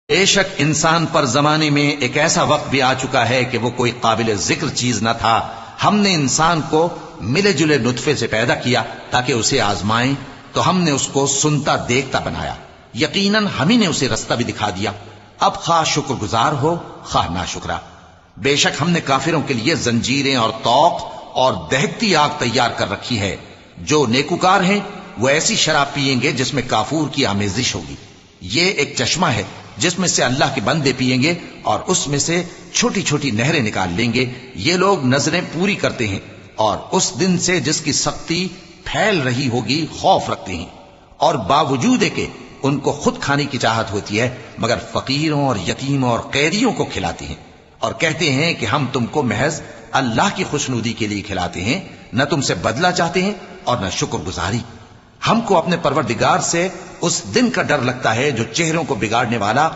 بے شک انسان پر زمانے میں ایک ایسا وقت بھی آ چکا ہے کہ وہ کوئی قابل ذکر چیز نہ تھا. ہم نے انسان کو ملے جلے نطفے سے پیدا کیا تاکہ اسے آزمائیں، تو ہم نے اس کو سنتا دیکھتا بنایا. یقیناً ہم ہی نے اسے رستہ بھی دکھا دیا. اب خواہ شکر گزار ہو خواہ ناشکرا. بے شک ہم نے کافروں کے لیے زنجیریں اور طوق اور دہکتی آگ تیار کر رکھی ہے. جو نیکوکار ہیں وہ ایسی شراب پیئیں گے جس میں کافور کی آمیزش ہوگی. یہ ایک چشمہ ہے جس میں سے اللہ کے بندے پیئیں گے اور اس میں سے چھوٹی چھوٹی نہریں نکال لیں گے. یہ لوگ نظریں پوری کرتے ہیں اور اس دن سے جس کی سختی پھیل رہی ہوگی خوف رکھتے ہیں، اور باوجود کہ ان کو خود کھانے کی چاہت ہوتی ہے مگر فقیروں اور یتیموں اور قیدیوں کو کھلاتے ہیں، اور کہتے ہیں کہ ہم تم کو محض اللہ کی خوشنودی کے لیے کھلاتے ہیں، نہ تم سے بدلہ چاہتے ہیں اور نہ شکر گزاری. ہم کو اپنے پروردگار سے اس دن کا ڈر لگتا ہے جو چہروں کو بگاڑنے والا